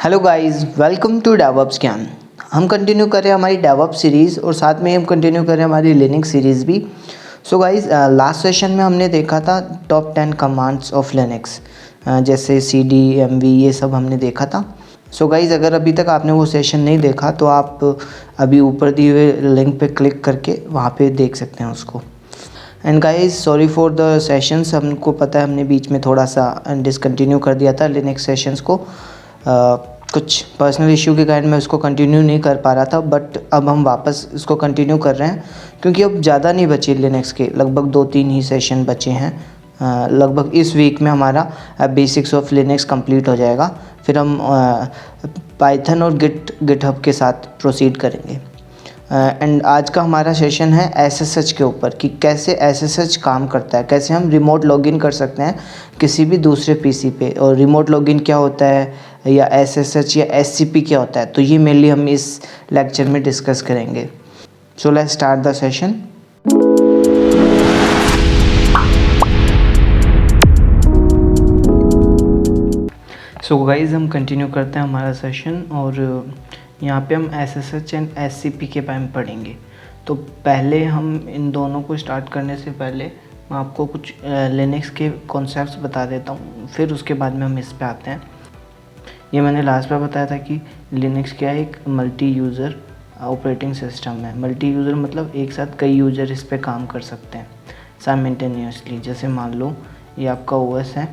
Hello guys, welcome to DevOps Gyan. हम continue कर रहे हैं हमारी डेवऑप्स सीरीज़ और साथ में हम कंटिन्यू कर रहे हैं हमारी लिनक्स सीरीज़ भी। सो गाइस, लास्ट सेशन में हमने देखा था टॉप 10 कमांड्स ऑफ लिनक्स, जैसे cd mv ये सब हमने देखा था। सो गाइस, अगर अभी तक आपने वो सेशन नहीं देखा तो आप अभी ऊपर दिए हुए लिंक पे क्लिक करके वहाँ पे देख सकते हैं उसको। And guys, sorry for the sessions, हमको पता है हमने बीच में थोड़ा सा डिसकंटिन्यू कर दिया था लिनक्स सेशंस को। कुछ पर्सनल इशू के कारण मैं उसको कंटिन्यू नहीं कर पा रहा था, बट अब हम वापस इसको कंटिन्यू कर रहे हैं क्योंकि अब ज़्यादा नहीं बचे लिनक्स के, लगभग 2-3 ही सेशन बचे हैं। लगभग इस वीक में हमारा बेसिक्स ऑफ लिनक्स कंप्लीट हो जाएगा, फिर हम पाइथन और गिटहब के साथ प्रोसीड करेंगे। एंड आज का हमारा सेशन है एसएसएच के ऊपर कि कैसे एसएसएच काम करता है, कैसे हम रिमोट लॉगिन कर सकते हैं किसी भी दूसरे पीसी पे, और रिमोट लॉगिन क्या होता है या एसएसएच या एससीपी क्या होता है, तो ये मेनली हम इस लेक्चर में डिस्कस करेंगे। So let's start the session. So guys, हम कंटिन्यू करते हैं हमारा सेशन और यहाँ पे हम एसएसएच एंड एससीपी के बारे में पढ़ेंगे। तो पहले हम इन दोनों को स्टार्ट करने से पहले मैं आपको कुछ लिनक्स के कॉन्सेप्ट्स बता देता हूँ, फिर उसके बाद में हम इस पे आते हैं। ये मैंने लास्ट बार बताया था कि लिनक्स क्या है, एक मल्टी यूज़र ऑपरेटिंग सिस्टम है। मल्टी यूज़र मतलब एक साथ कई यूज़र इस पर काम कर सकते हैं साइमल्टेनियसली। जैसे मान लो ये आपका ओएस है,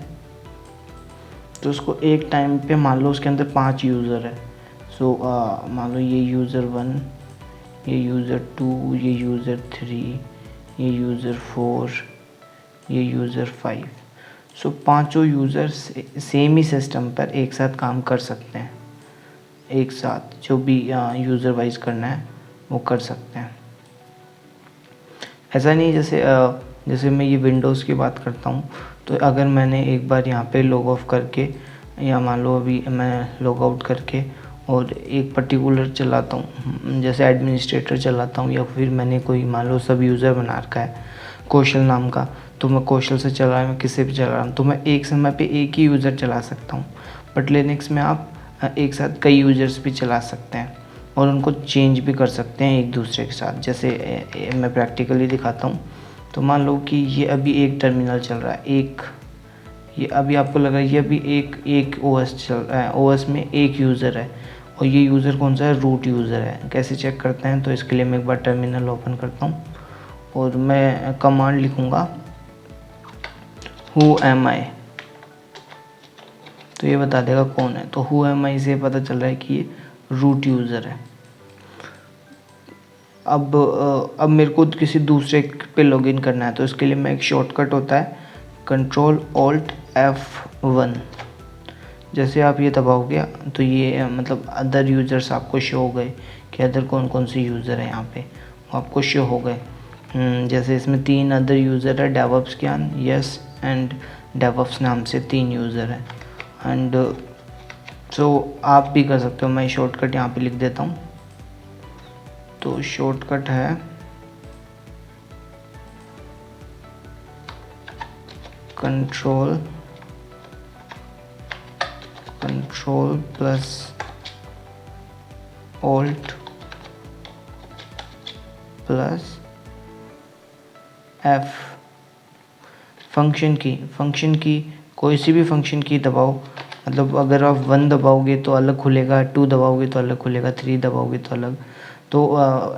तो उसको एक टाइम पे मान लो उसके अंदर 5 यूज़र है। सो मान लो ये यूज़र 1, ये यूज़र 2, ये यूज़र 3, ये यूज़र 4, ये यूज़र 5। सो पांचों यूज़र सेम ही सिस्टम पर एक साथ काम कर सकते हैं, एक साथ जो भी यूज़र वाइज करना है वो कर सकते हैं। ऐसा नहीं जैसे मैं ये विंडोज़ की बात करता हूँ, तो अगर मैंने एक बार यहाँ पे लॉग ऑफ करके या मान लो अभी मैं लॉग आउट करके और एक पर्टिकुलर चलाता हूँ, जैसे एडमिनिस्ट्रेटर चलाता हूँ, या फिर मैंने कोई मान लो सब यूज़र बना रखा है कौशल नाम का, तो मैं कौशल से चला रहा हूँ, मैं किसी भी चला रहा हूँ, तो मैं एक समय पे एक ही यूज़र चला सकता हूँ। बट लिनक्स में आप एक साथ कई यूज़र्स भी चला सकते हैं और उनको चेंज भी कर सकते हैं एक दूसरे के साथ। जैसे मैं प्रैक्टिकली दिखाता हूँ। तो मान लो कि ये अभी एक टर्मिनल चल रहा है, ये अभी आपको लग रहा है ये अभी एक ओएस चल रहा है, ओएस में एक यूज़र है और ये यूज़र कौन सा है, रूट यूज़र है। कैसे चेक करते हैं, तो इसके लिए मैं एक बार टर्मिनल ओपन करता हूँ और मैं कमांड लिखूँगा हु एम आई, तो ये बता देगा कौन है। तो हु एम आई से पता चल रहा है कि ये रूट यूज़र है। अब मेरे को किसी दूसरे पे लॉगिन करना है, तो इसके लिए मैं एक शॉर्टकट होता है Ctrl+Alt+F1। जैसे आप ये दबाओगे तो ये मतलब अदर यूज़र्स आपको शो हो गए कि अदर कौन कौन से यूज़र हैं यहाँ पे, वो आपको शो हो गए। जैसे इसमें 3 अदर यूज़र है, डेवऑप्स ज्ञान, यस एंड डेवऑप्स नाम से 3 यूज़र हैं। एंड सो आप भी कर सकते हो। मैं शॉर्टकट यहाँ पे लिख देता हूँ। तो शॉर्टकट है Ctrl+Alt+F। फंक्शन की कोई सी भी फंक्शन की दबाओ, मतलब अगर आप 1 दबाओगे तो अलग खुलेगा, 2 दबाओगे तो अलग खुलेगा, 3 दबाओगे तो अलग। तो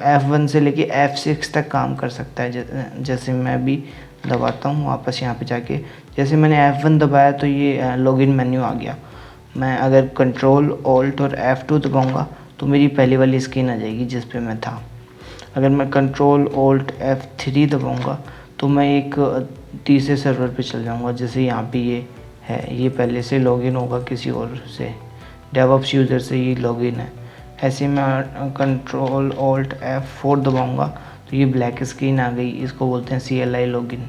F1 से लेके F6 तक काम कर सकता है। जैसे मैं भी दबाता हूँ वापस यहाँ पे जाके, जैसे मैंने F1 दबाया तो ये लॉगिन मेन्यू आ गया। मैं अगर Ctrl Alt और F2 दबाऊँगा तो मेरी पहली वाली स्क्रीन आ जाएगी जिस पे मैं था। अगर मैं Ctrl Alt F3 दबाऊँगा तो मैं एक तीसरे सर्वर पे चल जाऊँगा। जैसे यहाँ पे ये है, ये पहले से लॉगिन होगा किसी और से, डेवऑप्स यूज़र से ये लॉगिन है। ऐसे मैं Ctrl Alt F4 दबाऊँगा तो ये ब्लैक स्क्रीन आ गई, इसको बोलते हैं CLI लॉगिन।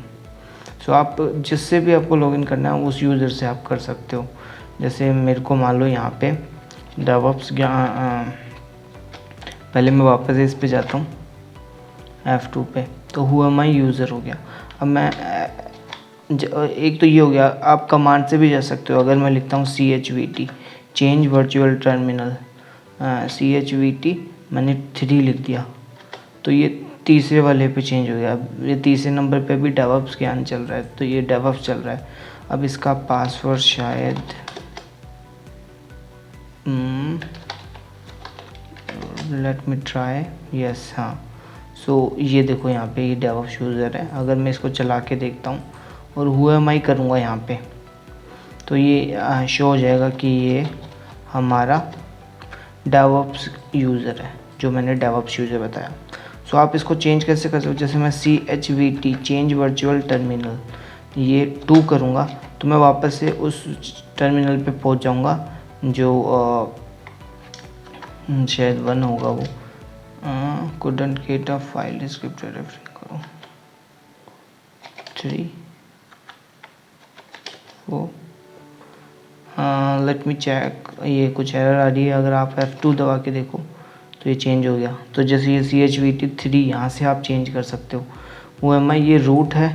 सो आप जिससे भी आपको लॉगिन करना है उस यूज़र से आप कर सकते हो। जैसे मेरे को मान लो यहाँ पे डेवऑप्स पहले मैं वापस इस पे जाता हूँ F2 पे, तो हुआ माई यूज़र हो गया। अब मैं एक तो ये हो गया, आप कमांड से भी जा सकते हो। अगर मैं लिखता हूँ CHVT change virtual terminal CHVT मैंने 3 लिख दिया, तो ये तीसरे वाले पे चेंज हो गया। अब ये तीसरे नंबर पे भी डेवऑप्स ज्ञान चल रहा है, तो ये डेवऑप्स चल रहा है। अब इसका पासवर्ड शायद लेट मी ट्राई, यस हाँ। सो ये देखो यहाँ पे ये डेवऑप्स यूज़र है। अगर मैं इसको चला के देखता हूँ और हु एम आई करूँगा यहाँ पे, तो ये शो हो जाएगा कि ये हमारा डेवऑप्स यूज़र है, जो मैंने डेवऑप्स यूज़र बताया। सो आप इसको चेंज कैसे कर सकते हो, जैसे मैं CHVT चेंज वर्चुअल टर्मिनल ये 2 करूँगा तो मैं वापस से उस टर्मिनल पे पहुँच जाऊँगा जो शायद 1 होगा। वो couldn't get a file descriptor refer करो 3 वो लेट मी चेक, ये कुछ एरर आ रही है। अगर आप F2 दबा के देखो तो ये चेंज हो गया। तो जैसे ये CHVT 3 यहाँ से आप चेंज कर सकते हो। OMI ये रूट है,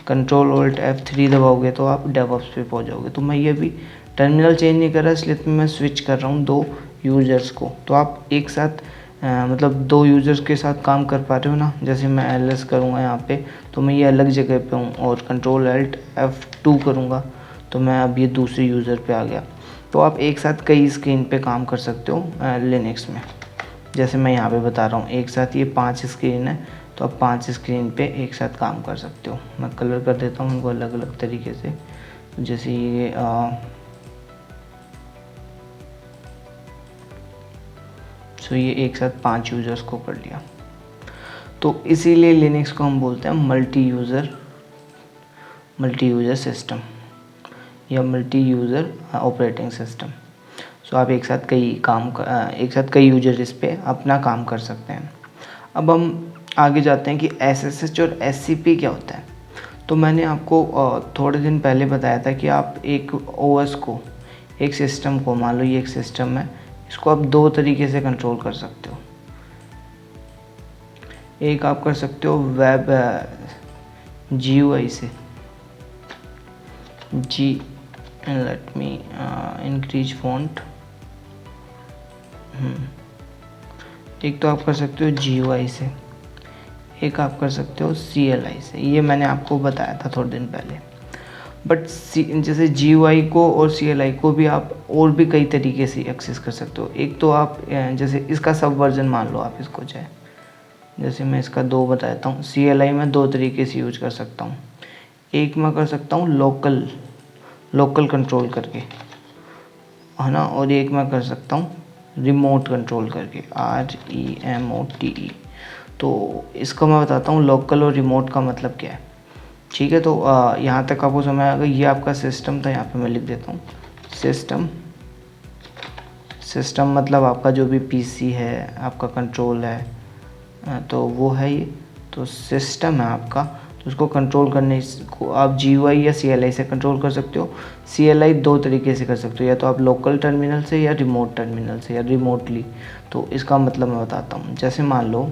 कंट्रोल ऑल्ट F3 दबाओगे तो आप डेवऑप्स पे पहुँच जाओगे। तो मैं ये भी टर्मिनल चेंज नहीं कर रहा, इसलिए मैं स्विच कर रहा हूँ 2 यूज़र्स को। तो आप एक साथ मतलब 2 यूज़र्स के साथ काम कर पा रहे हो ना। जैसे मैं LS करूँगा यहाँ पे तो मैं ये अलग जगह पे हूँ, और कंट्रोल ऑल्ट F2 करूँगा तो मैं अब ये दूसरे यूज़र पे आ गया। तो आप एक साथ कई स्क्रीन पे काम कर सकते हो लिनक्स में। जैसे मैं यहाँ पे बता रहा हूँ, एक साथ ये 5 स्क्रीन है, तो आप 5 स्क्रीन पे एक साथ काम कर सकते हो। मैं कलर कर देता हूँ उनको अलग अलग तरीके से। जैसे ये सो ये एक साथ 5 यूज़र्स को कर लिया। तो इसीलिए लिनक्स को हम बोलते हैं मल्टी यूज़र सिस्टम या मल्टी यूज़र ऑपरेटिंग सिस्टम। सो आप एक साथ कई यूजर इस पे अपना काम कर सकते हैं। अब हम आगे जाते हैं कि SSH और SCP क्या होता है। तो मैंने आपको थोड़े दिन पहले बताया था कि आप एक OS को, एक सिस्टम को, मान लो ये एक सिस्टम है, इसको आप 2 तरीके से कंट्रोल कर सकते हो। एक आप कर सकते हो वेब GUI से, लेट मी इंक्रीज फॉन्ट। एक तो आप कर सकते हो GUI से, एक आप कर सकते हो CLI से। ये मैंने आपको बताया था थोड़े दिन पहले। बट जैसे GUI को और CLI को भी आप और भी कई तरीके से एक्सेस कर सकते हो। एक तो आप जैसे इसका सब वर्जन मान लो आप इसको चाहे, जैसे मैं इसका 2 बताता हूँ। CLI में 2 तरीके से यूज कर सकता हूँ। एक मैं कर सकता हूँ लोकल कंट्रोल करके, है ना, और एक मैं कर सकता हूँ रिमोट कंट्रोल करके, REMOTE। तो इसको मैं बताता हूँ लोकल और रिमोट का मतलब क्या है। ठीक है, तो यहाँ तक आपको समझ आ गई। ये आपका सिस्टम था, यहाँ पे मैं लिख देता हूँ सिस्टम मतलब आपका जो भी PC है, आपका कंट्रोल है, तो वो है ये। तो सिस्टम है आपका, तो उसको कंट्रोल करने को आप GUI या CLI से कंट्रोल कर सकते हो। CLI 2 तरीके से कर सकते हो, या तो आप लोकल टर्मिनल से या रिमोट टर्मिनल से या रिमोटली। तो इसका मतलब मैं बताता हूँ। जैसे मान लो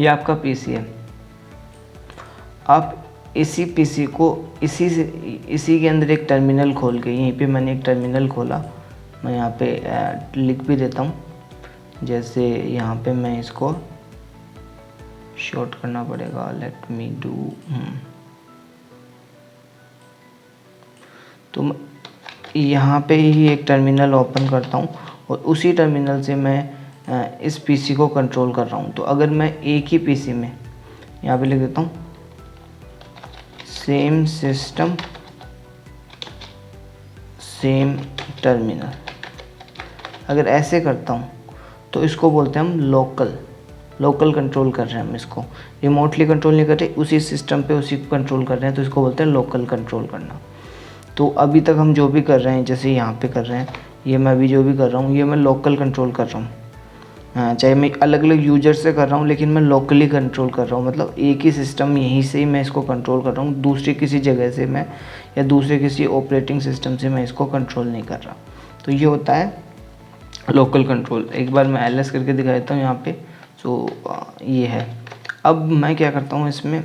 ये आपका PC है, आप इसी PC को इसी के अंदर एक टर्मिनल खोल के, यहीं पे मैंने एक टर्मिनल खोला, मैं यहाँ पे लिख भी देता हूँ। जैसे यहाँ पे मैं इसको शॉर्ट करना पड़ेगा, लेट मी डू। तो यहाँ पे ही एक टर्मिनल ओपन करता हूँ और उसी टर्मिनल से मैं इस PC को कंट्रोल कर रहा हूँ। तो अगर मैं एक ही PC में यहाँ पे लिख देता हूँ सेम सिस्टम सेम टर्मिनल, अगर ऐसे करता हूँ तो इसको बोलते हैं हम लोकल कंट्रोल कर रहे हैं। हम इसको रिमोटली कंट्रोल नहीं कर रहे, उसी सिस्टम पे उसी को कंट्रोल कर रहे हैं, तो इसको बोलते हैं लोकल कंट्रोल करना। तो अभी तक हम जो भी कर रहे हैं, जैसे यहाँ पे कर रहे हैं, ये मैं अभी जो भी कर रहा हूँ ये मैं लोकल कंट्रोल कर रहा हूँ। हाँ, चाहे मैं अलग अलग यूजर से कर रहा हूँ, लेकिन मैं लोकली कंट्रोल कर रहा हूँ। मतलब एक ही सिस्टम, यहीं से ही मैं इसको कंट्रोल कर रहा हूँ, दूसरी किसी जगह से मैं या दूसरे किसी ऑपरेटिंग सिस्टम से मैं इसको कंट्रोल नहीं कर रहा। तो ये होता है लोकल कंट्रोल। एक बार मैं LS करके दिखा देता हूँ यहाँ पे। सो ये है। अब मैं क्या करता हूँ, इसमें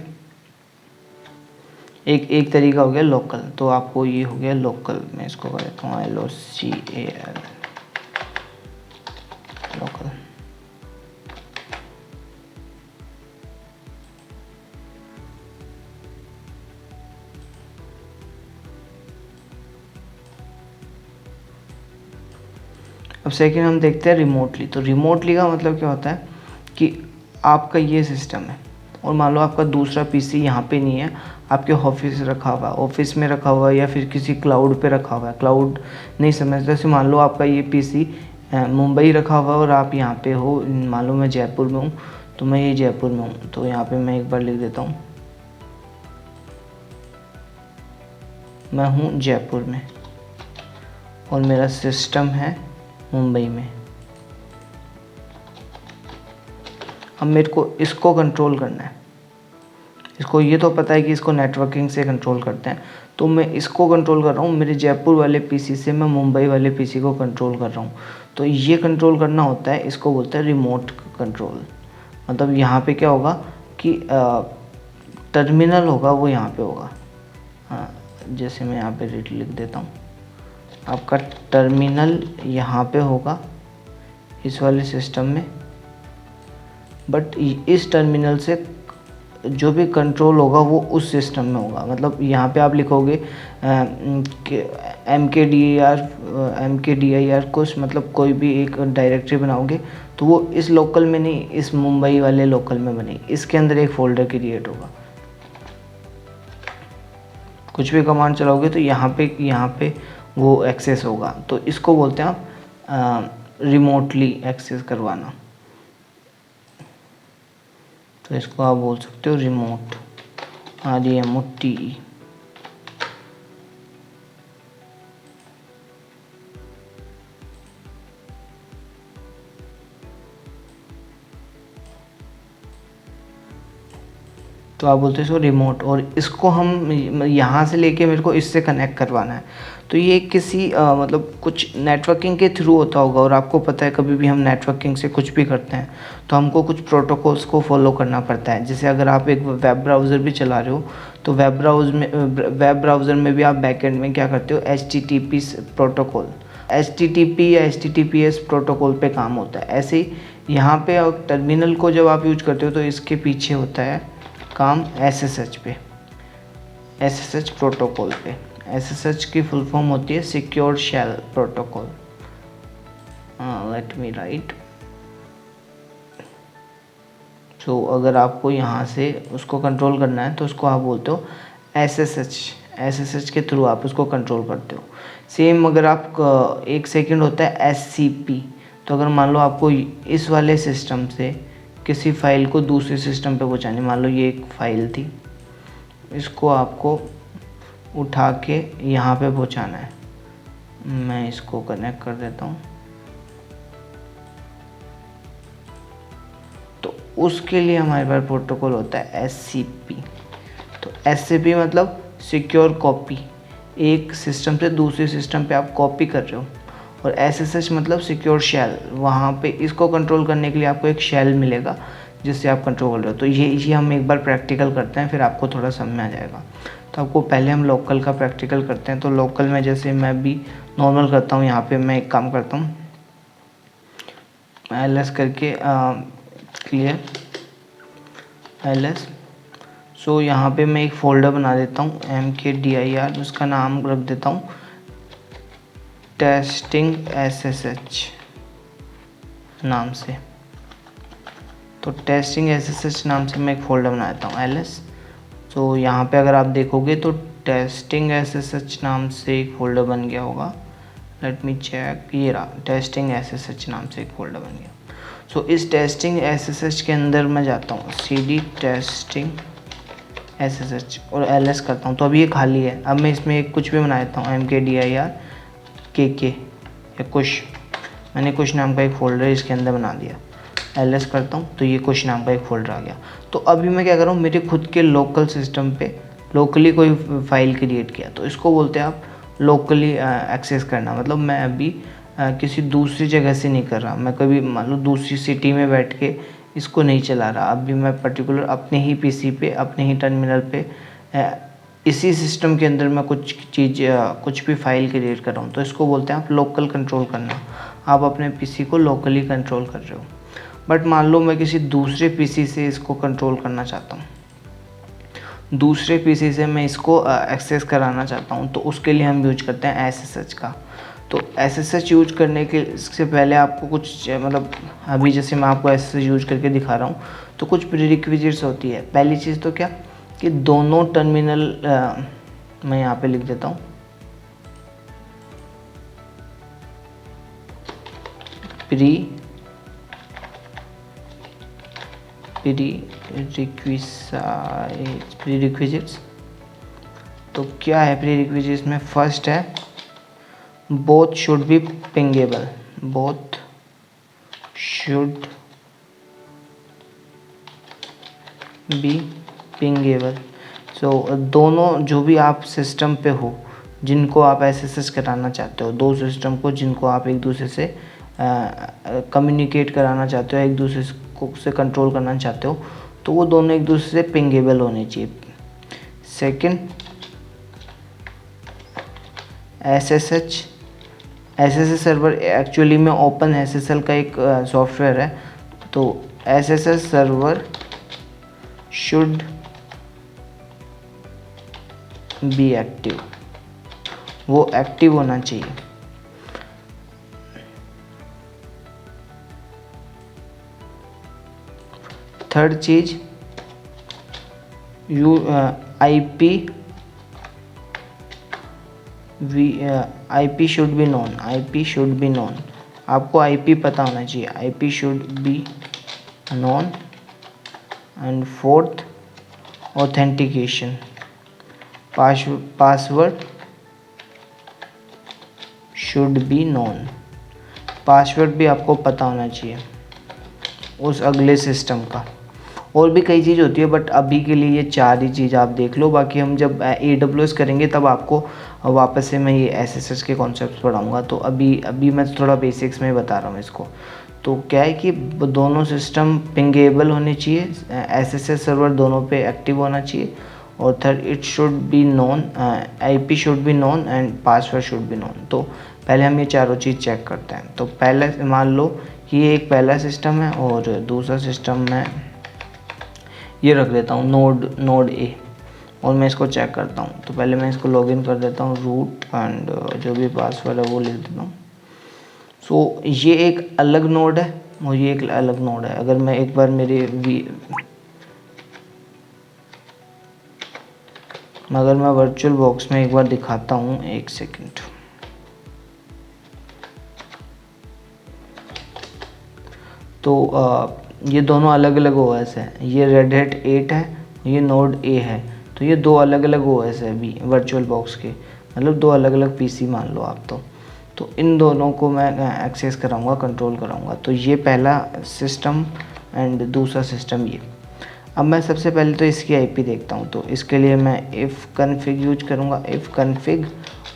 एक तरीका हो गया लोकल, तो आपको ये हो गया लोकल। मैं इसको कर देता हूँ LOCAL, लोकल। अब सेकेंड हम देखते हैं रिमोटली। तो रिमोटली का मतलब क्या होता है कि आपका ये सिस्टम है और मान लो आपका दूसरा पीसी यहाँ पे नहीं है, आपके ऑफिस रखा हुआ है, ऑफिस में रखा हुआ है या फिर किसी क्लाउड पे रखा हुआ है। क्लाउड नहीं समझते, जैसे मान लो आपका ये पीसी मुंबई रखा हुआ है और आप यहाँ पे हो, मान लो मैं जयपुर में हूँ, तो मैं ये जयपुर में हूँ, तो यहाँ पे मैं एक बार लिख देता हूँ, मैं हूँ जयपुर में और मेरा सिस्टम है मुंबई में। अब मेरे को इसको कंट्रोल करना है, इसको ये तो पता है कि इसको नेटवर्किंग से कंट्रोल करते हैं, तो मैं इसको कंट्रोल कर रहा हूँ। मेरे जयपुर वाले पीसी से मैं मुंबई वाले पीसी को कंट्रोल कर रहा हूँ। तो ये कंट्रोल करना होता है, इसको बोलते हैं रिमोट कंट्रोल। मतलब यहाँ पे क्या होगा कि टर्मिनल होगा वो यहाँ पे होगा। हाँ, जैसे मैं यहाँ पे लिख देता हूँ, आपका टर्मिनल यहाँ पे होगा इस वाले सिस्टम में, बट इस टर्मिनल से जो भी कंट्रोल होगा वो उस सिस्टम में होगा। मतलब यहाँ पे आप लिखोगे MKDIR कुछ, मतलब कोई भी एक डायरेक्टरी बनाओगे तो वो इस लोकल में नहीं, इस मुंबई वाले लोकल में बनेगी। इसके अंदर एक फोल्डर क्रिएट होगा। कुछ भी कमांड चलाओगे तो यहाँ पे वो एक्सेस होगा। तो इसको बोलते हैं आप रिमोटली एक्सेस करवाना। तो इसको आप बोल सकते हो रिमोट, REMOTE। तो आप बोलते हो इसको रिमोट, और इसको हम यहाँ से लेके मेरे को इससे कनेक्ट करवाना है। तो ये किसी मतलब कुछ नेटवर्किंग के थ्रू होता होगा, और आपको पता है कभी भी हम नेटवर्किंग से कुछ भी करते हैं तो हमको कुछ प्रोटोकॉल्स को फॉलो करना पड़ता है। जैसे अगर आप एक वेब ब्राउज़र भी चला रहे हो तो वेब ब्राउज़र में भी आप बैकएंड में क्या करते हो, HTTP प्रोटोकॉल, HTTP या HTTPS प्रोटोकॉल पे काम होता है। ऐसे ही यहाँ पे टर्मिनल को जब आप यूज करते हो तो इसके पीछे होता है काम SSH पे, SSH प्रोटोकॉल पे। SSH की फुल फॉर्म होती है secure shell protocol. Let me write. So अगर आपको यहाँ से उसको कंट्रोल करना है तो उसको आप बोलते हो SSH के थ्रू आप उसको कंट्रोल करते हो। सेम अगर आप एक सेकंड होता है SCP। तो अगर मान लो आपको इस वाले सिस्टम से किसी फाइल को दूसरे सिस्टम पे पहुँचानी, मान लो ये एक फाइल थी, इसको आपको उठा के यहाँ पे पहुँचाना है। मैं इसको कनेक्ट कर देता हूँ। तो उसके लिए हमारे पास प्रोटोकॉल होता है SCP। तो SCP मतलब सिक्योर कॉपी, एक सिस्टम से दूसरे सिस्टम पे आप कॉपी कर रहे हो। और SSH मतलब सिक्योर शेल, वहाँ पे इसको कंट्रोल करने के लिए आपको एक शेल मिलेगा जिससे आप कंट्रोल कर रहे हो। तो ये हम एक बार प्रैक्टिकल करते हैं, फिर आपको थोड़ा समझ में आ जाएगा। तो आपको पहले हम लोकल का प्रैक्टिकल करते हैं। तो लोकल में जैसे मैं भी नॉर्मल करता हूँ, यहाँ पे मैं एक काम करता हूँ, LS करके क्लियर LS। सो यहाँ पे मैं एक फ़ोल्डर बना देता हूँ MKDIR, उसका नाम रख देता हूँ टेस्टिंग SSH नाम से। तो टेस्टिंग SSH नाम से मैं एक फ़ोल्डर बना देता हूँ LS। तो यहाँ पे अगर आप देखोगे तो टेस्टिंग SSH नाम से एक फ़ोल्डर बन गया होगा। लेट मी चेक, ये रहा, टेस्टिंग SSH नाम से एक फ़ोल्डर बन गया। सो इस टेस्टिंग SSH के अंदर मैं जाता हूँ CD टेस्टिंग SSH और LS करता हूँ। तो अभी ये खाली है। अब मैं इसमें कुछ भी बना देता हूँ MKDIR KK या कुछ, मैंने कुछ नाम का एक फ़ोल्डर इसके अंदर बना दिया। LS करता हूँ तो ये कुछ नाम का एक फ़ोल्डर आ गया। तो अभी मैं क्या कर रहा हूँ, मेरे खुद के लोकल सिस्टम पे लोकली कोई फाइल क्रिएट किया, तो इसको बोलते हैं आप लोकली एक्सेस करना। मतलब मैं अभी किसी दूसरी जगह से नहीं कर रहा, मैं कभी मान लो दूसरी सिटी में बैठ के इसको नहीं चला रहा। अभी मैं पर्टिकुलर अपने ही PC पे, अपने ही टर्मिनल पे इसी सिस्टम के अंदर मैं कुछ भी फाइल क्रिएट कर रहा हूँ, तो इसको बोलते हैं आप लोकल कंट्रोल करना। आप अपने पीसी को लोकली कंट्रोल कर रहे हो। बट मान लो मैं किसी दूसरे पीसी से इसको कंट्रोल करना चाहता हूँ, दूसरे पीसी से मैं इसको एक्सेस कराना चाहता हूँ, तो उसके लिए हम यूज करते हैं SSH का। तो SSH यूज करने के से पहले आपको कुछ मतलब अभी जैसे मैं आपको SSH यूज करके दिखा रहा हूँ, तो कुछ प्रीरिक्विजिट्स होती है। पहली चीज़ तो क्या कि दोनों टर्मिनल मैं यहाँ पे लिख देता हूँ, प्रीरिक्विजिट्स। तो क्या है प्रीरिक्विजिट्स में? फर्स्ट है both should be pingable, both should be pingable. So दोनों जो भी आप सिस्टम पे हो जिनको आप SSH कराना चाहते हो, दो सिस्टम को जिनको आप एक दूसरे से कम्युनिकेट कराना चाहते हो, एक दूसरे को से कंट्रोल करना चाहते हो, तो वो दोनों एक दूसरे से पिंगेबल होने चाहिए। सेकंड SSH सर्वर एक्चुअली में ओपन SSL का एक सॉफ्टवेयर है। तो SSH server should be active, वो एक्टिव होना चाहिए। थर्ड चीज IP should be known, IP should be known. आपको IP पता होना चाहिए, IP should be known. And fourth authentication, password should be known. Password भी आपको पता होना चाहिए उस अगले सिस्टम का। और भी कई चीज़ होती है बट अभी के लिए ये चार ही चीज़ आप देख लो। बाकी हम जब AWS करेंगे तब आपको वापस से मैं ये SSH के कॉन्सेप्ट्स पढ़ाऊँगा। तो अभी मैं थोड़ा बेसिक्स में बता रहा हूँ इसको। तो क्या है कि दोनों सिस्टम पिंगेबल होने चाहिए, SSH सर्वर दोनों पे एक्टिव होना चाहिए, और third it should be known, IP should be known and password should be known. तो पहले हम ये चारों चीज़ चेक करते हैं। तो पहले मान लो कि ये एक पहला सिस्टम है और दूसरा सिस्टम मैं ये रख देता हूँ नोड A, और मैं इसको चेक करता हूँ। तो पहले मैं इसको लॉगिन कर देता हूँ, रूट एंड जो भी पासवर्ड है वो लिख देता हूँ। सो ये एक अलग नोड है और ये एक अलग नोड है। अगर मैं एक बार मगर मैं वर्चुअल बॉक्स में एक बार दिखाता हूँ, एक सेकंड। तो ये दोनों अलग अलग OS है, ये रेड हैट 8 है, ये नोड A है। तो ये दो अलग अलग OS है अभी वर्चुअल बॉक्स के, मतलब दो अलग अलग PC मान लो आप। तो इन दोनों को मैं एक्सेस कराऊंगा, कंट्रोल कराऊंगा। तो ये पहला सिस्टम एंड दूसरा सिस्टम ये। अब मैं सबसे पहले तो इसकी IP देखता हूँ। तो इसके लिए मैं if config यूज करूँगा, if config,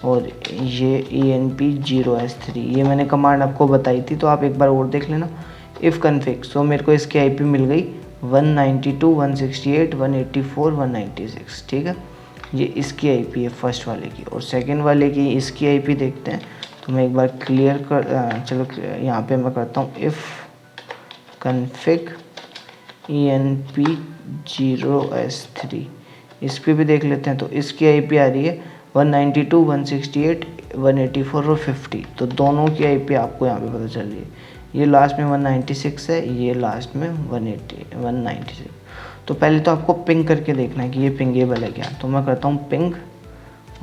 और ये enp0s3, ये मैंने कमांड आपको बताई थी तो आप एक बार और देख लेना। if config, सो मेरे को इसकी IP मिल गई 192.168, 184, 196, ठीक है। ये इसकी IP है फर्स्ट वाले की। और सेकंड वाले की इसकी IP देखते हैं। तो मैं एक बार क्लियर कर चलो यहाँ पे मैं करता हूँ if config enp0s3, इस पर भी देख लेते हैं। तो इसकी IP आ रही है 192, 168, 184 और 50। तो दोनों की IP आपको यहाँ पे पता चल रही है। ये लास्ट में 196 है, ये लास्ट में 196। तो पहले तो आपको पिंग करके देखना है कि ये पिंगेबल है क्या। तो मैं करता हूँ पिंग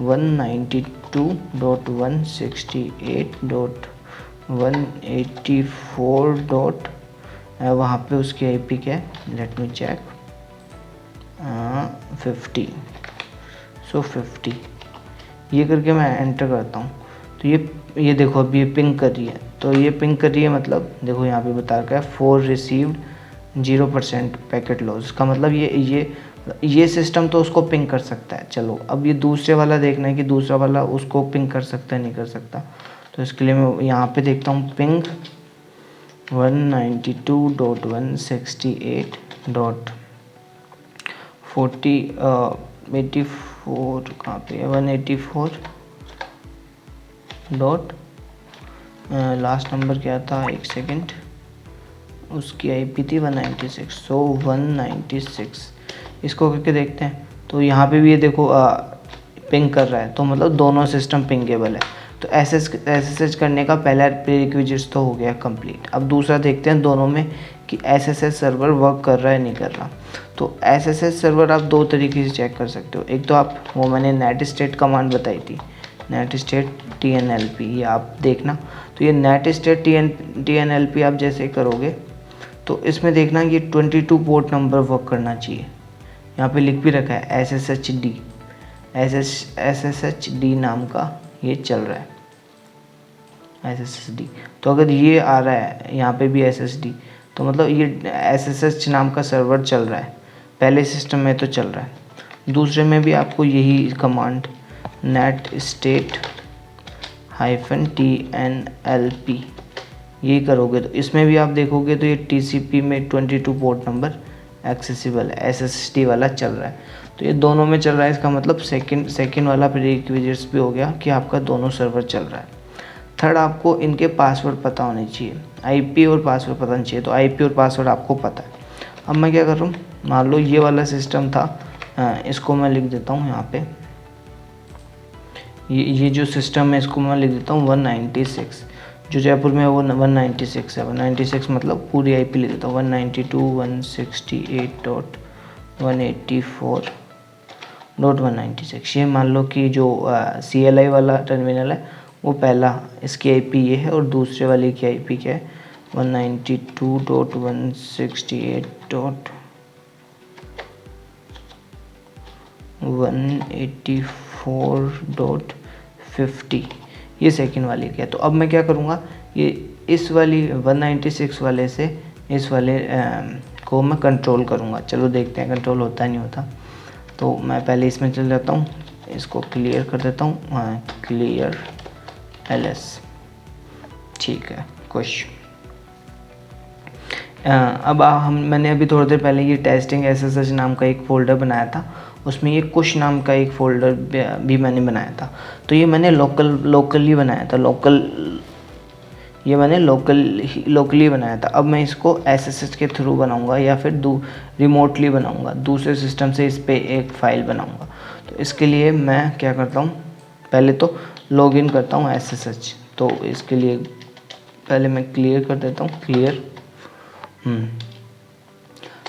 192.168.184. वहाँ पे उसकी IP क्या है, लेट मी चेक, 50। सो 50 ये करके मैं एंटर करता हूँ। तो ये देखो अभी ये पिंग कर रही है। तो ये पिंग कर रही है मतलब देखो यहाँ पे बता रखा है 4 रिसीव्ड 0% पैकेट लॉस का मतलब ये सिस्टम तो उसको पिंग कर सकता है। चलो अब ये दूसरे वाला देखना है कि दूसरा वाला उसको पिंग कर सकता है नहीं कर सकता। तो इसके लिए मैं यहाँ पे देखता हूँ पिंग 192.168.84 184 कहाँ पे है, 184 डॉट लास्ट नंबर क्या था, एक सेकेंड, उसकी आईपी थी 196, सो 196 इसको करके देखते हैं। तो यहाँ पे भी ये देखो पिंग कर रहा है, तो मतलब दोनों सिस्टम पिंगेबल है। तो एसएसएच करने का पहला प्रीरिक्विजिट्स तो हो गया कंप्लीट। अब दूसरा देखते हैं दोनों में कि एसएसएच सर्वर वर्क कर रहा है नहीं कर रहा। तो एसएसएच सर्वर आप दो तरीके से चेक कर सकते हो। एक तो आप वो मैंने नेट स्टेट कमांड बताई थी, नेट स्टेट TNLP, ये आप देखना। तो ये नेट स्टेट TNLP आप जैसे करोगे तो इसमें देखना ये 22 पोर्ट नंबर वर्क करना चाहिए। यहाँ पे लिख भी रखा है SSHD नाम का ये चल रहा है SSHD। तो अगर ये आ रहा है यहाँ पे भी SSD, तो मतलब ये SSH नाम का सर्वर चल रहा है। पहले सिस्टम में तो चल रहा है, दूसरे में भी आपको यही कमांड नेट स्टेट -TNLP ये करोगे तो इसमें भी आप देखोगे तो ये TCP में 22 पोर्ट नंबर एक्सेसिबल है, SSD वाला चल रहा है। तो ये दोनों में चल रहा है, इसका मतलब सेकंड वाला प्रीरिक्विजिट्स भी हो गया कि आपका दोनों सर्वर चल रहा है। थर्ड, आपको इनके पासवर्ड पता होने चाहिए, IP और पासवर्ड पता नहीं चाहिए। तो IP और पासवर्ड आपको पता है। अब मैं क्या कर रहा हूँ, मान लो ये वाला सिस्टम था, इसको मैं लिख देता हूँ यहाँ पे, ये जो सिस्टम है इसको मैं लिख देता हूँ 196, जो जयपुर में है वो 196 है। 196 मतलब पूरी IP लिख देता हूँ 192.168.184.196। ये मान लो कि जो CLI वाला टर्मिनल है वो पहला, इसकी IP ये है, और दूसरे वाले की IP क्या है 192.168.184.50, ये सेकंड वाले क्या है। तो अब मैं क्या करूँगा, ये इस वाली 196 वाले से इस वाले को मैं कंट्रोल करूँगा। चलो देखते हैं कंट्रोल होता है नहीं होता। तो मैं पहले इसमें चल जाता हूँ, इसको क्लियर कर देता हूँ, क्लियर LS, ठीक है खुश। अब मैंने अभी थोड़ी देर पहले ये टेस्टिंग SSH नाम का एक फ़ोल्डर बनाया था, उसमें ये कुश नाम का एक फ़ोल्डर भी मैंने बनाया था। तो ये मैंने लोकली बनाया था, लोकली बनाया था। अब मैं इसको SSH के थ्रू बनाऊंगा या फिर रिमोटली बनाऊंगा, दूसरे सिस्टम से इस पर एक फ़ाइल बनाऊंगा। तो इसके लिए मैं क्या करता हूँ, पहले तो लॉगिन करता हूँ SSH। तो इसके लिए पहले मैं क्लियर कर देता हूँ, क्लियर।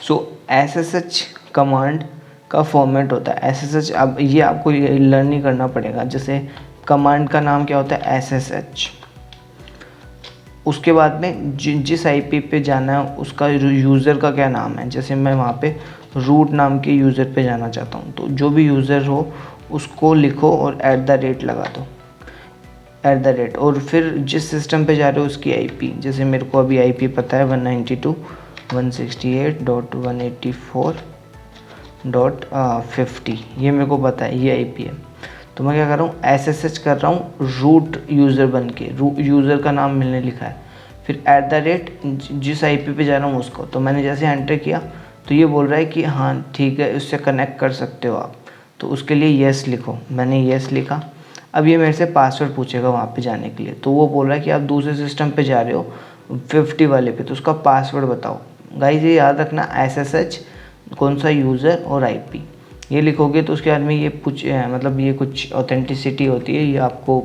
सो SSH कमांड का फॉर्मेट होता है SSH। अब ये आपको लर्न नहीं करना पड़ेगा। जैसे कमांड का नाम क्या होता है SSH, उसके बाद में जिस IP पे जाना है उसका यूज़र का क्या नाम है। जैसे मैं वहाँ पे रूट नाम के यूज़र पे जाना चाहता हूँ, तो जो भी यूज़र हो उसको लिखो और @ लगा दो, @ और फिर जिस सिस्टम पे जा रहे हो उसकी IP। जैसे मेरे को अभी IP पता है 192.168.184.50, ये मेरे को पता है, ये IP है। तो मैं क्या कर रहा हूँ, SSH कर रहा हूँ रूट यूज़र बन के, यूज़र का नाम मैंने लिखा है, फिर @ जिस IP पे जा रहा हूँ उसको। तो मैंने जैसे एंटर किया तो ये बोल रहा है कि हाँ ठीक है, उससे कनेक्ट कर सकते हो आप। तो उसके लिए येस लिखो, मैंने येस लिखा। अब ये मेरे से पासवर्ड पूछेगा वहाँ पे जाने के लिए। तो वो बोल रहा है कि आप दूसरे सिस्टम पे जा रहे हो 50 वाले पे, तो उसका पासवर्ड बताओ। गाइस ये याद रखना, SSH कौन सा यूज़र और IP ये लिखोगे तो उसके बाद में ये मतलब ये कुछ ऑथेंटिसिटी होती है। ये आपको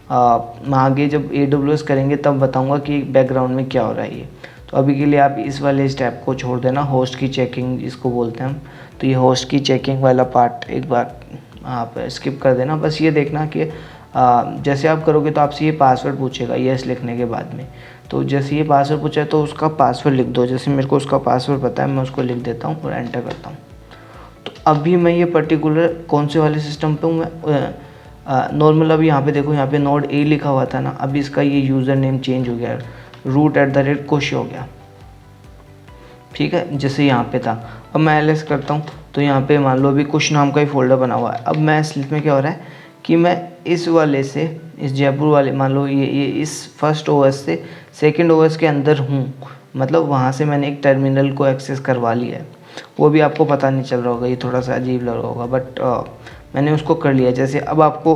आगे जब AWS करेंगे तब बताऊंगा कि बैकग्राउंड में क्या हो रहा है ये। तो अभी के लिए आप इस वाले स्टेप को छोड़ देना, होस्ट की चेकिंग इसको बोलते हैं हम। तो ये होस्ट की चेकिंग वाला पार्ट एक बार आप स्किप कर देना। बस ये देखना कि जैसे आप करोगे तो आपसे ये पासवर्ड पूछेगा येस लिखने के बाद में। तो जैसे ये पासवर्ड पूछा है तो उसका पासवर्ड लिख दो। जैसे मेरे को उसका पासवर्ड पता है, मैं उसको लिख देता हूँ और एंटर करता हूँ। तो अभी मैं ये पर्टिकुलर कौन से वाले सिस्टम पे हूँ, मैं नॉर्मल। अभी यहाँ पे देखो, यहाँ पे नोड A लिखा हुआ था ना, अभी इसका ये यूज़र नेम चेंज हो गया, root @ कुश हो गया, ठीक है, जैसे यहाँ पे था। अब मैं LS करता हूँ तो यहाँ पे मान लो अभी कुश नाम का ही फोल्डर बना हुआ है। अब मैं स्लिप में क्या हो रहा है कि मैं इस वाले से, इस जयपुर वाले, मान लो ये इस फर्स्ट OS से सेकंड OS के अंदर हूँ, मतलब वहाँ से मैंने एक टर्मिनल को एक्सेस करवा लिया है। वो भी आपको पता नहीं चल रहा होगा, ये थोड़ा सा अजीब लग रहा होगा, बट मैंने उसको कर लिया। जैसे अब आपको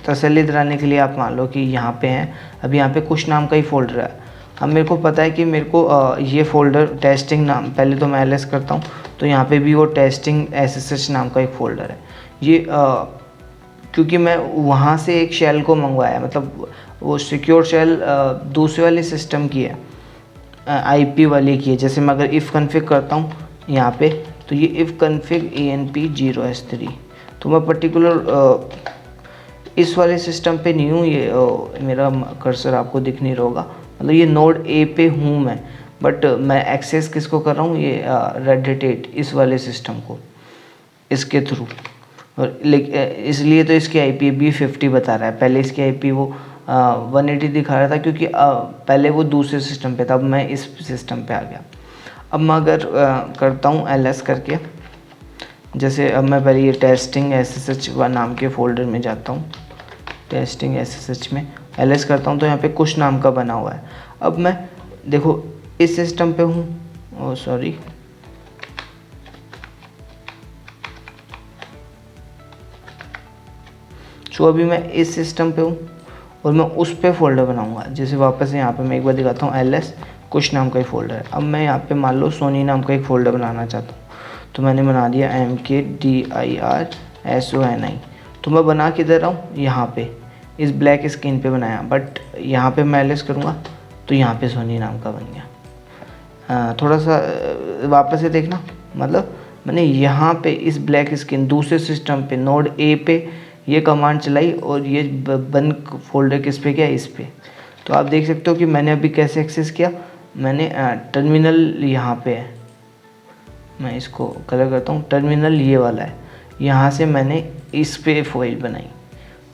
तसल्ली दिलाने के लिए आप मान लो कि यहाँ पे हैं, अब यहाँ पे कुछ नाम का ही फ़ोल्डर है। अब मेरे को पता है कि मेरे को ये फ़ोल्डर टेस्टिंग नाम, पहले तो मैं एलएस करता हूँ तो यहाँ पे भी वो टेस्टिंग एसएसएच नाम का एक फ़ोल्डर है। ये क्योंकि मैं वहाँ से एक शेल को मंगवाया, मतलब वो सिक्योर शेल दूसरे वाले सिस्टम की है, आईपी वाली की है। जैसे मैं अगर इफ़ कन्फिग करता हूँ यहाँ पे, तो ये इफ़ कन्फिग ANP0S3, तो मैं पर्टिकुलर इस वाले सिस्टम पे नहीं हूँ। ये मेरा कर्सर आपको दिख नहीं रहा होगा, मतलब ये नोड ए पे हूँ मैं, बट मैं एक्सेस किसको कर रहा हूँ, ये रेड हैट 8 इस वाले सिस्टम को, इसके थ्रू। और इसलिए तो इसकी IP भी 50 बता रहा है। पहले इसकी IP वो 180 दिखा रहा था, क्योंकि पहले वो दूसरे सिस्टम पे था, अब मैं इस सिस्टम पे आ गया। अब मैं अगर करता हूँ LS करके, जैसे अब मैं पहले ये टेस्टिंग SSH नाम के फ़ोल्डर में जाता हूँ, टेस्टिंग SSH में LS करता हूँ तो यहाँ पे कुछ नाम का बना हुआ है। अब मैं देखो इस सिस्टम पे हूँ, ओ सॉरी, सो अभी मैं इस सिस्टम पे हूँ और मैं उस पे फ़ोल्डर बनाऊँगा। जैसे वापस यहाँ पे मैं एक बार दिखाता हूँ, LS कुछ नाम का ही फ़ोल्डर है। अब मैं यहाँ पे मान लो सोनी नाम का एक फ़ोल्डर बनाना चाहता हूँ, तो मैंने बना दिया MKDIRSONI। तो मैं बना किधर रहा हूँ, यहाँ पे इस ब्लैक स्क्रीन पे बनाया, बट यहाँ पे मैं LS करूँगा तो यहाँ पे सोनी नाम का बन गया। थोड़ा सा वापस से देखना, मतलब मैंने यहाँ पे इस ब्लैक स्क्रीन दूसरे सिस्टम पे नोड ए पे ये कमांड चलाई और ये बन फोल्डर किस पे गया, इस पे। तो आप देख सकते हो कि मैंने अभी कैसे एक्सेस किया। मैंने टर्मिनल यहाँ पे है, मैं इसको कलर करता हूँ, टर्मिनल ये वाला है, यहाँ से मैंने इस पे फाइल बनाई।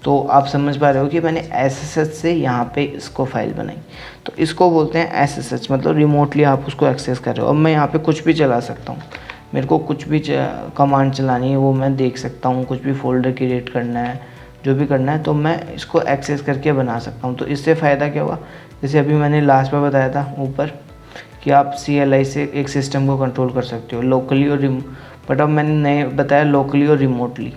तो आप समझ पा रहे हो कि मैंने SSH से यहाँ पे इसको फाइल बनाई। तो इसको बोलते हैं SSH, मतलब रिमोटली आप उसको एक्सेस कर रहे हो। अब मैं यहाँ पे कुछ भी चला सकता हूँ, मेरे को कुछ भी कमांड चलानी है वो मैं देख सकता हूँ, कुछ भी फोल्डर क्रिएट करना है, जो भी करना है तो मैं इसको एक्सेस करके बना सकता हूँ। तो इससे फ़ायदा क्या हुआ, जैसे अभी मैंने लास्ट में बताया था ऊपर कि आप CLI से एक सिस्टम को कंट्रोल कर सकते हो लोकली और बट अब मैंने नए बताया लोकली और रिमोटली।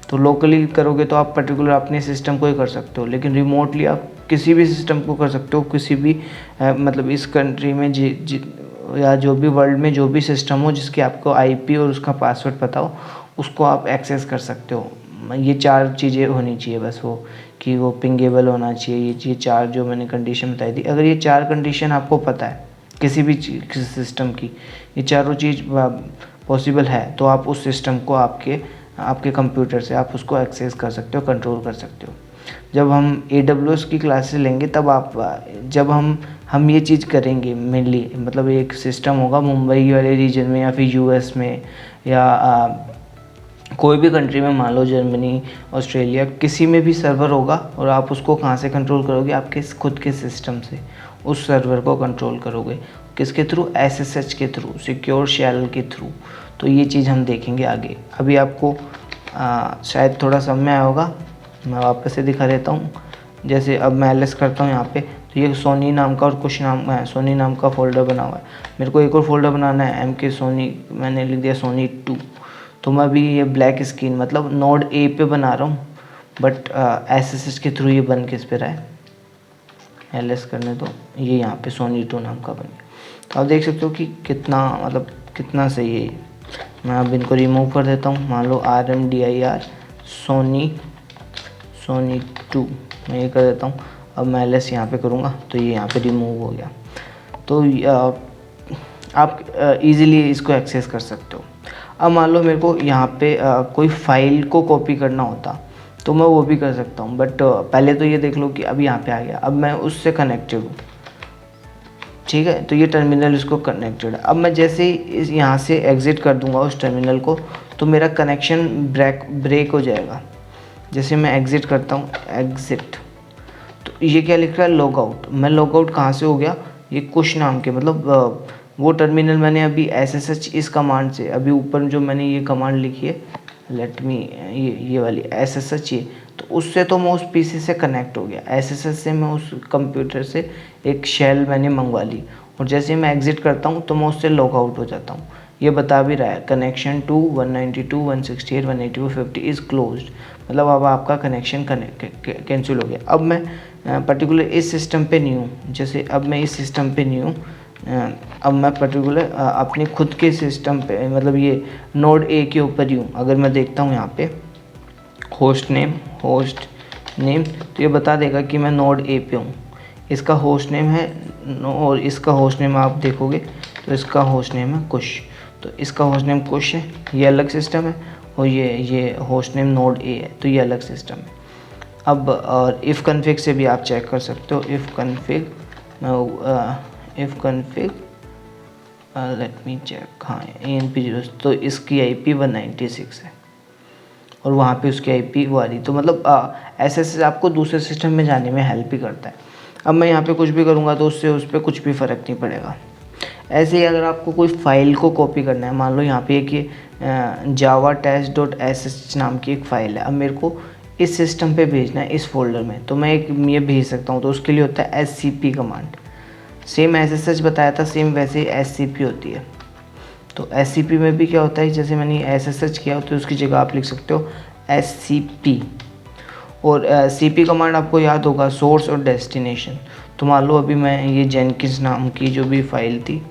तो लोकली करोगे तो आप पर्टिकुलर अपने सिस्टम को ही कर सकते हो, लेकिन रिमोटली आप किसी भी सिस्टम को कर सकते हो, किसी भी मतलब इस कंट्री में या जो भी वर्ल्ड में जो भी सिस्टम हो जिसकी आपको IP और उसका पासवर्ड पता हो, उसको आप एक्सेस कर सकते हो। ये 4 चीज़ें होनी चाहिए बस, वो कि वो पिंगेबल होना चाहिए, ये 4 जो मैंने कंडीशन बताई थी। अगर ये 4 कंडीशन आपको पता है किसी भी सिस्टम की, ये चारों चीज़ पॉसिबल है, तो आप उस सिस्टम को आपके कंप्यूटर से आप उसको एक्सेस कर सकते हो, कंट्रोल कर सकते हो। जब हम AWS की क्लासेस लेंगे तब जब हम ये चीज़ करेंगे मेनली, मतलब एक सिस्टम होगा मुंबई वाले रीजन में या फिर US में या कोई भी कंट्री में, मान लो जर्मनी, ऑस्ट्रेलिया, किसी में भी सर्वर होगा और आप उसको कहाँ से कंट्रोल करोगे, आपके खुद के सिस्टम से उस सर्वर को कंट्रोल करोगे। किसके थ्रू, SSH के थ्रू, सिक्योर शेल के थ्रू। तो ये चीज़ हम देखेंगे आगे। अभी आपको शायद थोड़ा समझ में आया होगा, मैं वापस से दिखा देता हूँ। जैसे अब मैं LS करता हूँ यहाँ पे, तो ये सोनी नाम का और कुछ नाम है, सोनी नाम का फ़ोल्डर बना हुआ है। मेरे को एक और फोल्डर बनाना है MK सोनी, मैंने लिख दिया सोनी 2। तो मैं अभी ये ब्लैक स्क्रीन मतलब नोड ए पे बना रहा हूँ, बट SSH के थ्रू ये बन किस पे रहा है, LS करने दो, ये यहाँ पे सोनी 2 नाम का बन गया। तो आप देख सकते हो कि कितना सही है ये। मैं अब इनको रिमूव कर देता हूँ, मान लो RMDIR सोनी 2 मैं ये कर देता हूँ। अब मैं LS यहाँ पे करूँगा तो ये यहाँ पे रिमूव हो गया। तो आप इजीली इसको एक्सेस कर सकते हो। अब मान लो मेरे को यहाँ पे कोई फाइल को कॉपी करना होता तो मैं वो भी कर सकता हूँ, बट पहले तो ये देख लो कि अब यहाँ पे आ गया, अब मैं उससे कनेक्टेड हूँ, ठीक है। तो ये टर्मिनल इसको कनेक्टेड है। अब मैं जैसे ही यहाँ से एग्ज़िट कर दूँगा उस टर्मिनल को, तो मेरा कनेक्शन ब्रेक हो जाएगा। जैसे मैं एग्ज़िट करता हूँ, एग्ज़िट, तो ये क्या लिख रहा है, लॉग आउट। मैं लॉग आउट कहाँ से हो गया, ये कुछ नाम के, मतलब वो टर्मिनल मैंने अभी SSH इस कमांड से, अभी ऊपर जो मैंने ये कमांड लिखी है, लेट मी, ये वाली SSH, ये तो उससे तो मैं उस PC से कनेक्ट हो गया। SSH से मैं उस कंप्यूटर से एक शेल मैंने मंगवा ली, और जैसे मैं एग्ज़िट करता हूँ तो मैं उससे लॉग आउट हो जाता हूँ। ये बता भी रहा है कनेक्शन टू 192.168.184.50 इज़ क्लोज्ड, मतलब अब आपका कनेक्शन कैंसिल हो गया। अब मैं पर्टिकुलर इस सिस्टम पे नहीं हूँ, जैसे अब मैं इस सिस्टम पे नहीं हूँ, अब मैं पर्टिकुलर अपने खुद के सिस्टम पे, मतलब ये नोड ए के ऊपर ही हूँ। अगर मैं देखता हूँ यहाँ पे होस्ट नेम तो ये बता देगा कि मैं नोड ए पे हूँ। इसका होस्ट नेम है और इसका होस्ट नेम आप देखोगे तो इसका होस्ट नेम है कुश, तो इसका होस्ट नेम कुश है, ये अलग सिस्टम है, और ये होस्ट नेम नोड ए है, तो ये अलग सिस्टम है। अब और इफ़ कन्फिग से भी आप चेक कर सकते हो, if config let me check, हाँ ANP0, तो इसकी IP 196 है और वहाँ पे उसकी IP वो आ रही, तो मतलब ऐसे आपको दूसरे सिस्टम में जाने में हेल्प ही करता है। अब मैं यहाँ पे कुछ भी करूँगा तो उससे उस पर कुछ भी फ़र्क नहीं पड़ेगा। ऐसे ही अगर आपको कोई फ़ाइल को कॉपी करना है, मान लो यहाँ पे एक ये java-test.sh नाम की एक फ़ाइल है, अब मेरे को इस सिस्टम पे भेजना है इस फोल्डर में, तो मैं एक ये भेज सकता हूँ। तो उसके लिए होता है scp कमांड, सेम SSH बताया था सेम वैसे ही scp होती है। तो scp में भी क्या होता है, जैसे मैंने SSH किया तो उसकी जगह आप लिख सकते हो scp। और cp कमांड आपको याद होगा सोर्स और डेस्टिनेशन। तो मान लो अभी मैं ये जेनकिंस नाम की जो भी फाइल थी,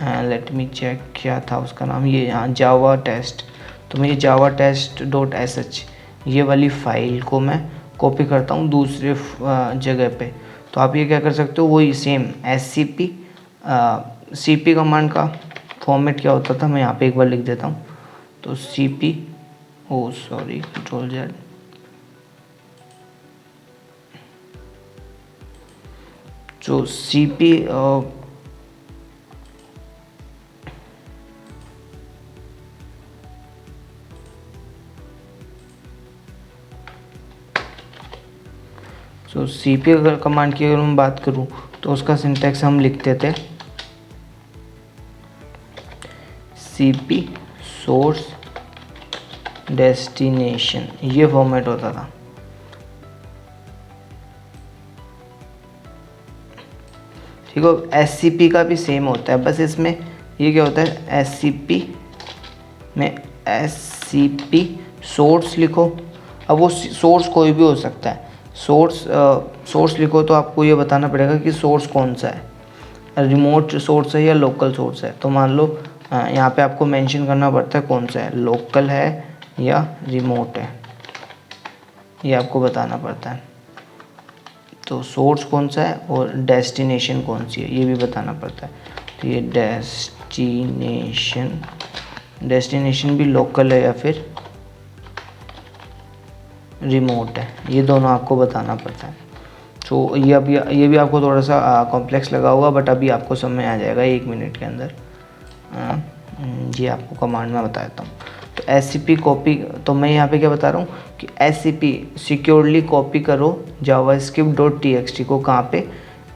लेट मी चेक क्या था उसका नाम, ये यहाँ जावा टेस्ट, तो मैं ये java-test.sh ये वाली फ़ाइल को मैं कॉपी करता हूँ दूसरे जगह पे। तो आप ये क्या कर सकते हो, वही सेम scp cp कमांड का फॉर्मेट क्या होता था, मैं यहाँ पे एक बार लिख देता हूँ। तो cp Ctrl+Z, जो cp अगर कमांड की अगर मैं बात करूँ तो उसका सिंटैक्स हम लिखते थे cp सोर्स डेस्टिनेशन, ये फॉर्मेट होता था। ठीक है, scp का भी सेम होता है, बस इसमें ये क्या होता है, scp में scp सोर्स लिखो। अब वो सोर्स कोई भी हो सकता है, सोर्स लिखो तो आपको ये बताना पड़ेगा कि सोर्स कौन सा है, रिमोट सोर्स है या लोकल सोर्स है। तो मान लो यहाँ पे आपको मेंशन करना पड़ता है कौन सा है, लोकल है या रिमोट है, ये आपको बताना पड़ता है। तो सोर्स कौन सा है और डेस्टिनेशन कौन सी है ये भी बताना पड़ता है। तो ये डेस्टिनेशन भी लोकल है या फिर रिमोट है, ये दोनों आपको बताना पड़ता है। तो ये भी आपको थोड़ा सा कॉम्प्लेक्स लगा होगा, बट अभी आपको समझ में आ जाएगा 1 मिनट के अंदर। ये आपको कमांड में बता देता हूँ। तो scp कॉपी, तो मैं यहाँ पे क्या बता रहा हूँ कि scp सिक्योरली कॉपी करो javascript.txt को, कहाँ पे,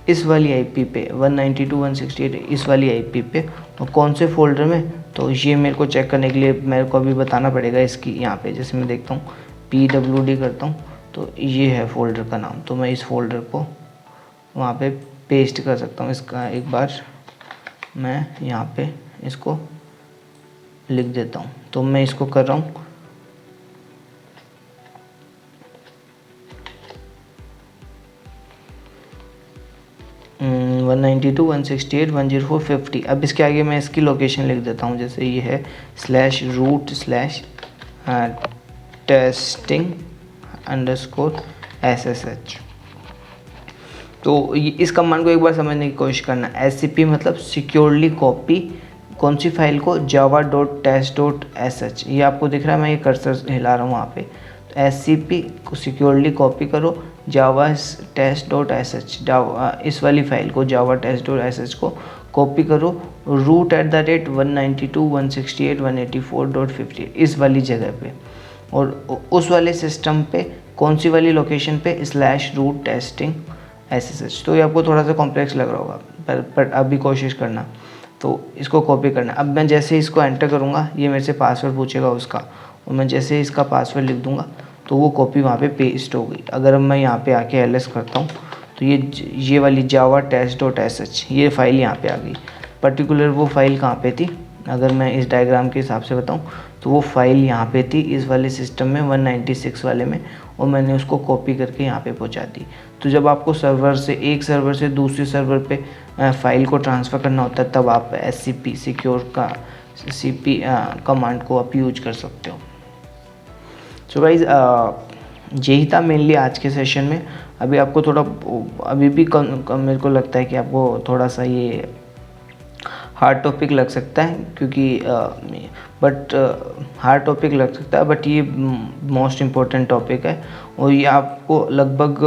इस वाली IP पे 192.168 इस वाली IP पे, तो कौन से फोल्डर में, तो ये मेरे को चेक करने के लिए मेरे को अभी बताना पड़ेगा इसकी। यहाँ पे जैसे मैं देखता हूँ pwd करता हूँ तो ये है फोल्डर का नाम, तो मैं इस फोल्डर को वहाँ पे पेस्ट कर सकता हूँ। इसका एक बार मैं यहाँ पे इसको लिख देता हूँ, तो मैं इसको कर रहा हूँ 192.168.104.50। अब इसके आगे मैं इसकी लोकेशन लिख देता हूँ, जैसे ये है /root/testing_ssh। तो इस कमांड को एक बार समझने की कोशिश करना। scp मतलब सिक्योरली कॉपी कौन सी फाइल को, java.test.sh, ये आपको दिख रहा है, मैं ये कर्सर हिला रहा हूँ वहाँ पे। तो scp को सिक्योरली कॉपी करो java-test.sh, इस वाली फाइल को java-test.sh को कॉपी करो root@192.168.184.50 इस वाली जगह पे, और उस वाले सिस्टम पे कौन सी वाली लोकेशन पे, /root/testing_ssh। तो ये आपको थोड़ा सा कॉम्प्लेक्स लग रहा होगा, पर अभी कोशिश करना। तो इसको कॉपी करना। अब मैं जैसे ही इसको एंटर करूँगा ये मेरे से पासवर्ड पूछेगा उसका, और मैं जैसे ही इसका पासवर्ड लिख दूँगा तो वो कॉपी वहाँ पे पेस्ट हो गई। अगर मैं यहाँ पे आके ls करता हूँ तो ये वाली java-test.sh ये फाइल यहाँ पे आ गई। पर्टिकुलर वो फाइल कहाँ पे थी, अगर मैं इस डायग्राम के हिसाब से बताऊं तो वो फाइल यहाँ पे थी इस वाले सिस्टम में 196 वाले में, और मैंने उसको कॉपी करके यहाँ पे पहुँचा दी। तो जब आपको एक सर्वर से दूसरे सर्वर पे फाइल को ट्रांसफ़र करना होता है तब आप SCP सिक्योर का CP कमांड को आप यूज कर सकते हो। सो गाइज यही था मेनली आज के सेशन में। अभी आपको थोड़ा अभी भी मेरे को लगता है कि आपको थोड़ा सा ये हार्ड टॉपिक लग सकता है, क्योंकि हार्ड टॉपिक लग सकता है, बट ये मोस्ट इम्पोर्टेंट टॉपिक है और ये आपको लगभग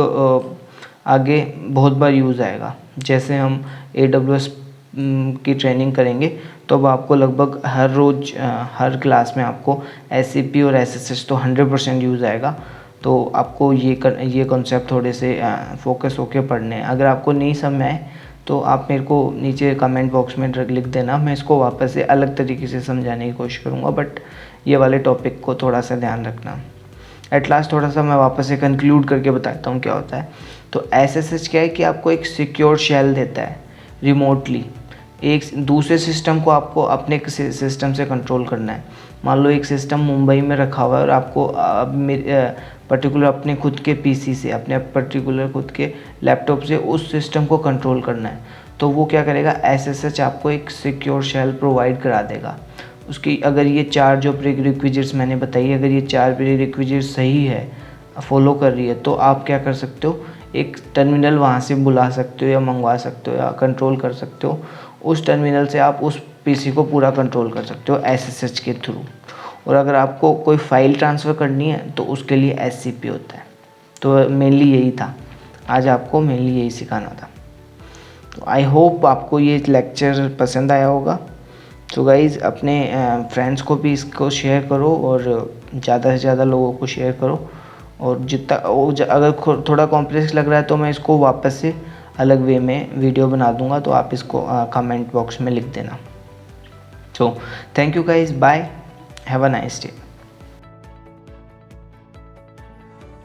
आगे बहुत बार यूज़ आएगा। जैसे हम AWS की ट्रेनिंग करेंगे तो अब आपको लगभग हर रोज़ हर क्लास में आपको SCP और SSH तो 100% यूज़ आएगा। तो आपको ये कॉन्सेप्ट थोड़े से फोकस होके पढ़ने हैं। अगर आपको नहीं समझ आए तो आप मेरे को नीचे कमेंट बॉक्स में लिख देना, मैं इसको वापस से अलग तरीके से समझाने की कोशिश करूँगा, बट ये वाले टॉपिक को थोड़ा सा ध्यान रखना। एट लास्ट थोड़ा सा मैं वापस से कंक्लूड करके बताता हूँ क्या होता है। तो SSH क्या है कि आपको एक सिक्योर शेल देता है रिमोटली, एक दूसरे सिस्टम को आपको अपने सिस्टम से कंट्रोल करना है। मान लो एक सिस्टम मुंबई में रखा हुआ है और आपको पर्टिकुलर अपने खुद के PC से, अपने पर्टिकुलर खुद के लैपटॉप से उस सिस्टम को कंट्रोल करना है। तो वो क्या करेगा, SSH आपको एक सिक्योर शेल प्रोवाइड करा देगा। उसकी अगर ये 4 जो प्रीरिक्विजिट्स मैंने बताई, अगर ये 4 प्रीरिक्विजिट्स सही है, फॉलो कर रही है, तो आप क्या कर सकते हो, एक टर्मिनल वहाँ से बुला सकते हो या मंगवा सकते हो या कंट्रोल कर सकते हो। उस टर्मिनल से आप उस PC को पूरा कंट्रोल कर सकते हो SSH के थ्रू। और अगर आपको कोई फाइल ट्रांसफ़र करनी है तो उसके लिए SCP होता है। तो मेनली यही था, आज आपको मेनली यही सिखाना था। तो आई होप आपको ये लेक्चर पसंद आया होगा। तो गाइज़ अपने फ्रेंड्स को भी इसको शेयर करो और ज़्यादा से ज़्यादा लोगों को शेयर करो। और जितना अगर थोड़ा कॉम्प्लेक्स लग रहा है तो मैं इसको वापस से अलग वे में वीडियो बना दूंगा, तो आप इसको कमेंट बॉक्स में लिख देना। So thank you guys, bye, have a nice day.